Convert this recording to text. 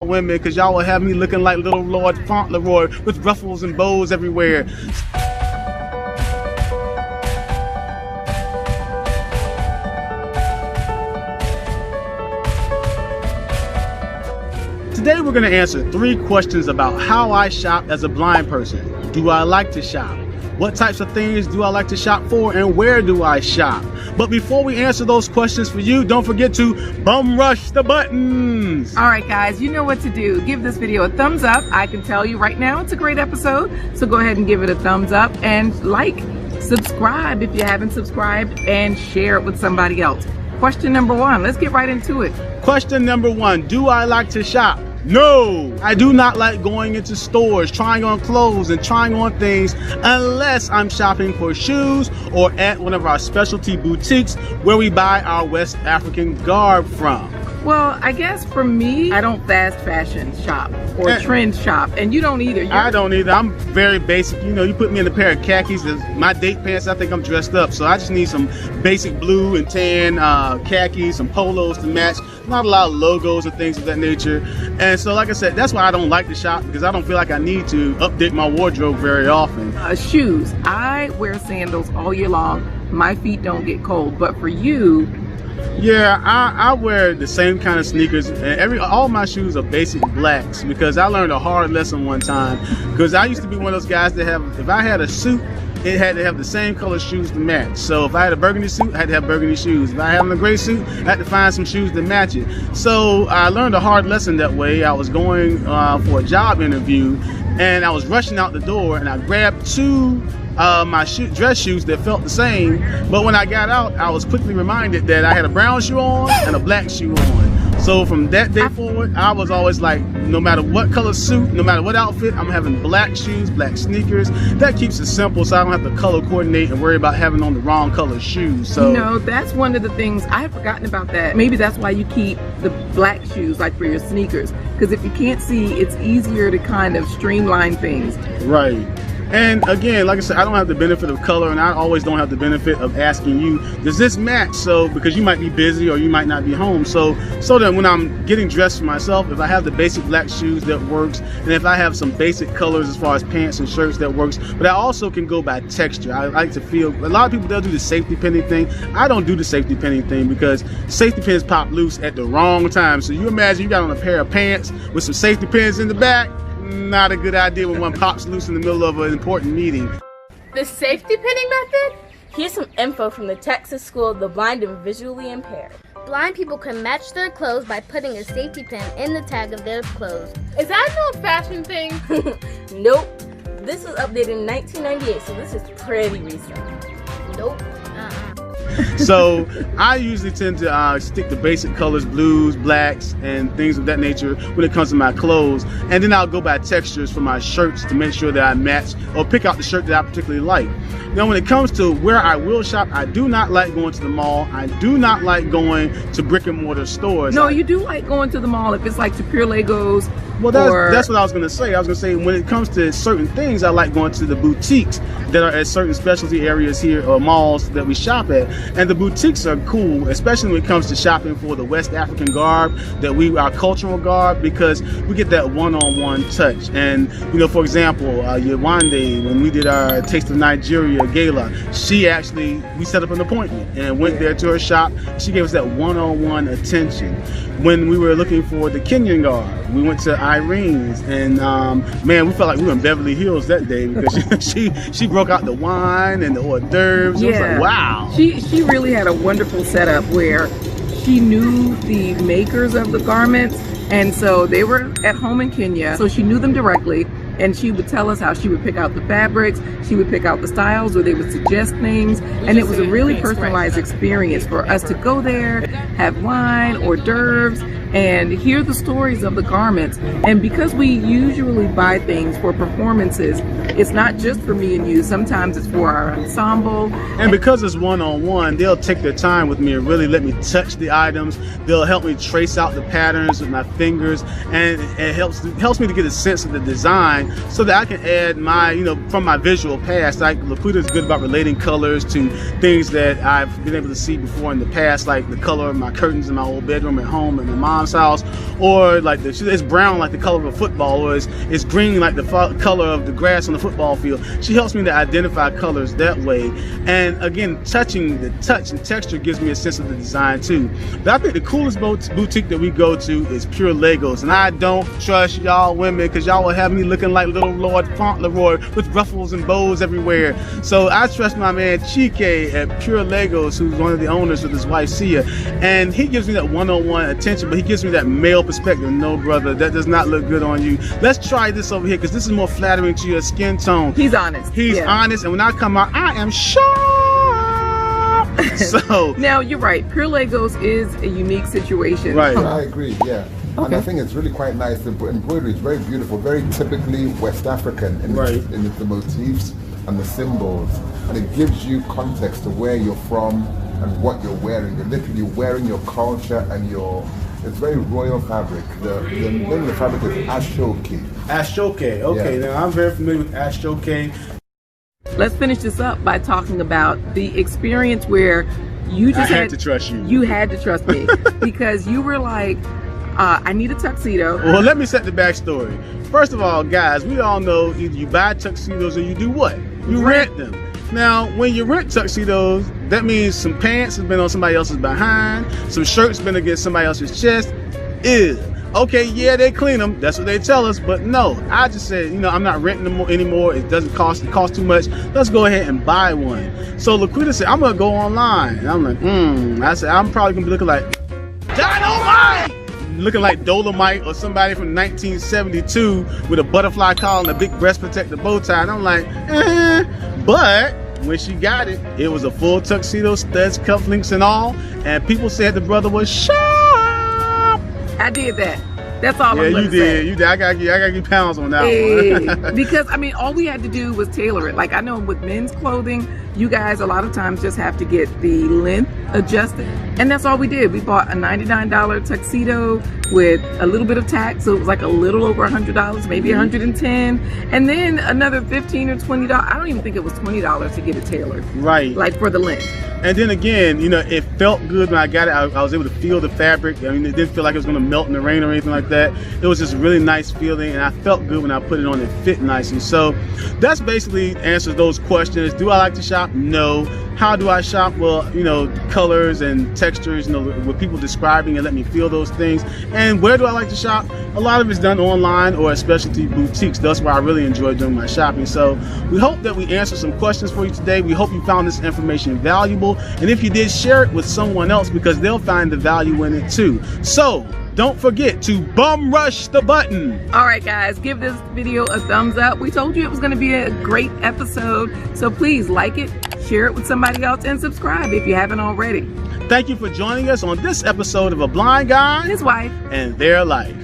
women, because y'all will have me looking like little Lord Fauntleroy with ruffles and bows everywhere. Today we're going to answer 3 questions about how I shop as a blind person. Do I like to shop? What types of things do I like to shop for, and where do I shop? But before we answer those questions for you, don't forget to bum rush the buttons. All right, guys, you know what to do. Give this video a thumbs up. I can tell you right now it's a great episode, so go ahead and give it a thumbs up and like, subscribe if you haven't subscribed, and share it with somebody else. Question number 1, let's get right into it. Question number 1, do I like to shop? No, I do not like going into stores, trying on clothes and trying on things unless I'm shopping for shoes or at one of our specialty boutiques where we buy our West African garb from. Well, I guess for me, I don't fast fashion shop or trend shop, and you don't either. I don't either. I'm very basic. You know, you put me in a pair of khakis, my date pants, I think I'm dressed up. So I just need some basic blue and tan khakis, some polos to match. Not a lot of logos and things of that nature. And so, like I said, that's why I don't like to shop, because I don't feel like I need to update my wardrobe very often. Shoes. I wear sandals all year long. My feet don't get cold, but for you, yeah, I wear the same kind of sneakers, and all my shoes are basic blacks, because I learned a hard lesson one time. Because I used to be one of those guys that if I had a suit, it had to have the same color shoes to match. So if I had a burgundy suit, I had to have burgundy shoes. If I had a gray suit, I had to find some shoes to match it. So I learned a hard lesson that way. I was going for a job interview, and I was rushing out the door, and I grabbed 2 my dress shoes that felt the same, but when I got out, I was quickly reminded that I had a brown shoe on and a black shoe on. So from that day forward, I was always like, no matter what color suit, no matter what outfit, I'm having black shoes, black sneakers. That keeps it simple, so I don't have to color coordinate and worry about having on the wrong color shoes. So, you know, that's one of the things I had forgotten about that. Maybe that's why you keep the black shoes, like for your sneakers, because if you can't see, it's easier to kind of streamline things. Right. And again, like I said, I don't have the benefit of color, and I always don't have the benefit of asking you, does this match? So, because you might be busy or you might not be home. So that when I'm getting dressed for myself, if I have the basic black shoes, that works. And if I have some basic colors as far as pants and shirts, that works. But I also can go by texture. I like to feel, a lot of people, they'll do the safety pinning thing. I don't do the safety pinning thing, because safety pins pop loose at the wrong time. So you imagine you got on a pair of pants with some safety pins in the back. Not a good idea when one pops loose in the middle of an important meeting. The safety pinning method? Here's some info from the Texas School of the Blind and Visually Impaired. Blind people can match their clothes by putting a safety pin in the tag of their clothes. Is that an old-fashioned thing? Nope. This was updated in 1998, so this is pretty recent. Nope. So I usually tend to stick to basic colors, blues, blacks, and things of that nature when it comes to my clothes. And then I'll go by textures for my shirts to make sure that I match or pick out the shirt that I particularly like. Now, when it comes to where I will shop, I do not like going to the mall. I do not like going to brick and mortar stores. No, you do like going to the mall if it's like to Pure Legos. Well, that's what I was going to say. I was going to say, when it comes to certain things, I like going to the boutiques that are at certain specialty areas here, or malls that we shop at. And the boutiques are cool, especially when it comes to shopping for the West African garb, our cultural garb, because we get that one-on-one touch. And, you know, for example, Yewande, when we did our Taste of Nigeria gala, we set up an appointment and went there to her shop. She gave us that one-on-one attention. When we were looking for the Kenyan garb, we went to Irene's, and man, we felt like we were in Beverly Hills that day, because she broke out the wine and the hors d'oeuvres. Yeah. It was like, wow. She really had a wonderful setup where she knew the makers of the garments, and so they were at home in Kenya, so she knew them directly. And she would tell us how she would pick out the fabrics, she would pick out the styles, or they would suggest things. And it was a really personalized experience for us to go there, have wine, hors d'oeuvres, and hear the stories of the garments. And because we usually buy things for performances, it's not just for me and you. Sometimes it's for our ensemble. And because it's one-on-one, they'll take their time with me and really let me touch the items. They'll help me trace out the patterns with my fingers, and it helps me to get a sense of the design, so that I can add my, from my visual past. Like, Laquita's good about relating colors to things that I've been able to see before in the past, like the color of my curtains in my old bedroom at home and my mom. mom's house, or like it's brown like the color of a football, or it's green like the color of the grass on the football field. She helps me to identify colors that way. And again, the touch and texture gives me a sense of the design too. But I think the coolest boutique that we go to is Pure Legos, and I don't trust y'all women because y'all will have me looking like little Lord Fauntleroy with ruffles and bows everywhere. So I trust my man Chike at Pure Legos, who's one of the owners with his wife Sia, and he gives me that one-on-one attention, but he gives me that male perspective. No, brother, that does not look good on you. Let's try this over here because this is more flattering to your skin tone. He's honest. He's honest, and when I come out, I am sharp. So now you're right. Pure Legos is a unique situation. Right. I agree. Yeah. Okay. And I think it's really quite nice. The embroidery is very beautiful, very typically West African in the motifs and the symbols, and it gives you context to where you're from and what you're wearing. You're literally wearing your culture and it's very royal fabric. The name of the fabric is Ashoke. Ashoke. Okay, now I'm very familiar with Ashoke. Let's finish this up by talking about the experience where you just had to trust you. You had to trust me because you were like, I need a tuxedo. Well, let me set the backstory. First of all, guys, we all know either you buy tuxedos or you do what? You rent them. Now, when you rent tuxedos, that means some pants has been on somebody else's behind, some shirts been against somebody else's chest. Ew. Okay, yeah, they clean them. That's what they tell us. But no, I just said, I'm not renting them anymore. It costs too much. Let's go ahead and buy one. So Laquita said, I'm gonna go online. And I'm like, I said, I'm probably gonna be looking like Dynamite! Looking like Dolomite or somebody from 1972 with a butterfly collar and a big breast protector bow tie. And I'm like, But when she got it, it was a full tuxedo, studs, cufflinks, and all. And people said the brother was sharp. I did that. That's all I'm gonna say. Yeah, you did. I gotta give you pounds on that one. Because all we had to do was tailor it. Like I know with men's clothing, you guys a lot of times just have to get the length adjusted, and that's all we did. We bought a $99 tuxedo with a little bit of tax, so it was like a little over $100, maybe $110, and then another $15 or $20. I don't even think it was $20 to get it tailored. Right. Like for the length. And then again, it felt good when I got it. I was able to feel the fabric. It didn't feel like it was going to melt in the rain or anything like that. It was just a really nice feeling, and I felt good when I put it on. It fit nicely. So that's basically answers those questions. Do I like to shop? No. How do I shop? Well, colors and textures, with people describing and let me feel those things. And where do I like to shop? A lot of it's done online or at specialty boutiques. That's why I really enjoy doing my shopping. So we hope that we answered some questions for you today. We hope you found this information valuable. And if you did, share it with someone else because they'll find the value in it too. So don't forget to bum rush the button. All right, guys, give this video a thumbs up. We told you it was going to be a great episode. So please like it, share it with somebody else, and subscribe if you haven't already. Thank you for joining us on this episode of A Blind Guy, His Wife, and Their Life.